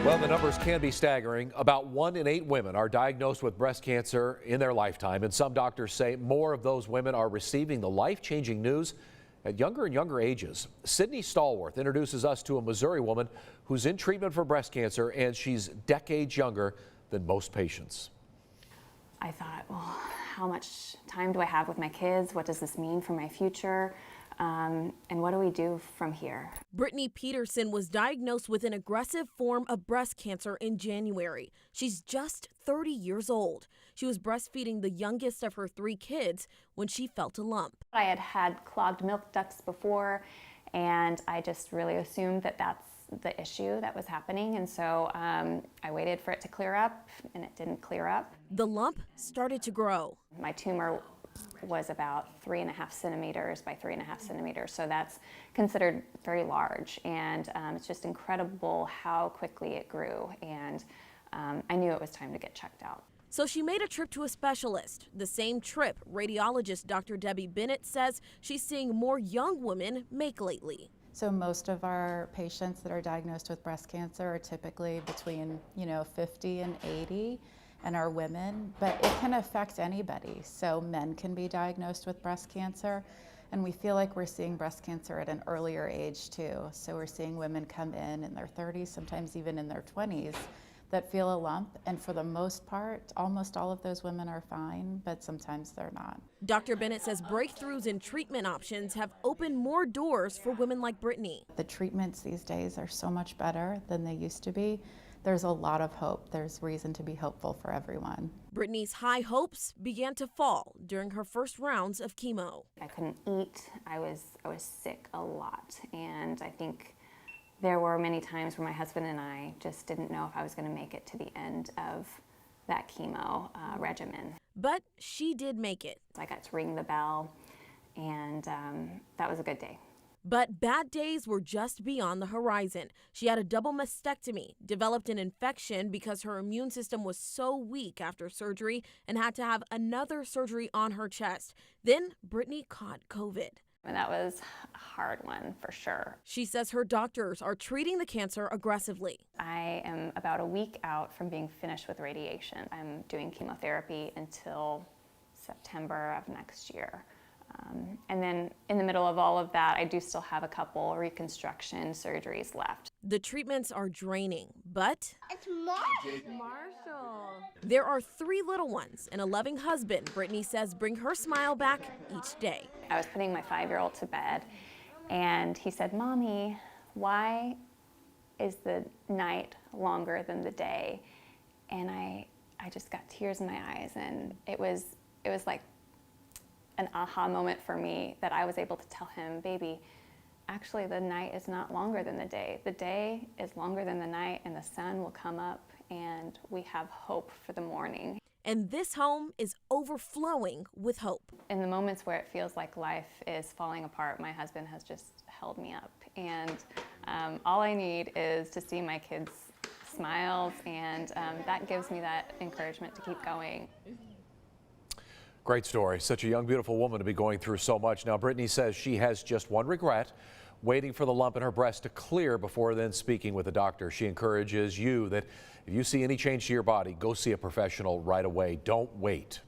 Well, the numbers can be staggering. About 1 in 8 women are diagnosed with breast cancer in their lifetime, and some doctors say more of those women are receiving the life-changing news at younger and younger ages. Sydney Stallworth introduces us to a Missouri woman who's in treatment for breast cancer, and she's decades younger than most patients. I thought, well, how much time do I have with my kids? What does this mean for my future? And what do we do from here? Brittany Peterson was diagnosed with an aggressive form of breast cancer in January. She's just 30 years old. She was breastfeeding the youngest of her 3 kids when she felt a lump. I had had clogged milk ducts before, and I just really assumed that that's the issue that was happening. And so I waited for it to clear up, and it didn't clear up. The lump started to grow. My tumor was about 3.5 centimeters by 3.5 centimeters, so that's considered very large, and it's just incredible how quickly it grew, and I knew it was time to get checked out. So she made a trip to a specialist. The same trip radiologist Dr. Debbie Bennett says she's seeing more young women make lately. So most of our patients that are diagnosed with breast cancer are typically between 50 and 80. And are women, but it can affect anybody. So men can be diagnosed with breast cancer, and we feel like we're seeing breast cancer at an earlier age too. So we're seeing women come in their 30s, sometimes even in their 20s, that feel a lump, and for the most part, almost all of those women are fine, but sometimes they're not. Dr. Bennett says breakthroughs in treatment options have opened more doors for women like Brittany. The treatments these days are so much better than they used to be. There's a lot of hope. There's reason to be hopeful for everyone. Brittany's high hopes began to fall during her first rounds of chemo. I couldn't eat. I was sick a lot, and I think there were many times where my husband and I just didn't know if I was going to make it to the end of that chemo regimen. But she did make it. I got to ring the bell, and that was a good day. But bad days were just beyond the horizon. She had a double mastectomy, developed an infection because her immune system was so weak after surgery, and had to have another surgery on her chest. Then Brittany caught COVID. And that was a hard one for sure. She says her doctors are treating the cancer aggressively. I am about a week out from being finished with radiation. I'm doing chemotherapy until September of next year. And then in the middle of all of that, I do still have a couple reconstruction surgeries left. The treatments are draining, but It's Marshall. There are 3 little ones and a loving husband Brittany says bring her smile back each day. I was putting my 5-year-old to bed, and he said, "Mommy, why is the night longer than the day?" And I just got tears in my eyes, and it was like an aha moment for me that I was able to tell him, "Baby, actually the night is not longer than the day. The day is longer than the night, and the sun will come up, and we have hope for the morning." And this home is overflowing with hope. In the moments where it feels like life is falling apart, my husband has just held me up, and all I need is to see my kids' smiles, and that gives me that encouragement to keep going. Great story. Such a young, beautiful woman to be going through so much. Now, Brittany says she has just one regret, waiting for the lump in her breast to clear before then speaking with a doctor. She encourages you that if you see any change to your body, go see a professional right away. Don't wait.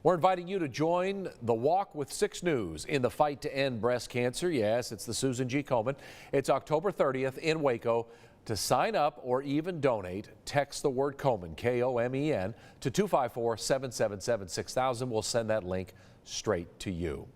We're inviting you to join the Walk with 6 News in the fight to end breast cancer. Yes, it's the Susan G. Komen. It's October 30th in Waco. To sign up or even donate, text the word Komen, K-O-M-E-N, to 254-777-6000. We'll send that link straight to you.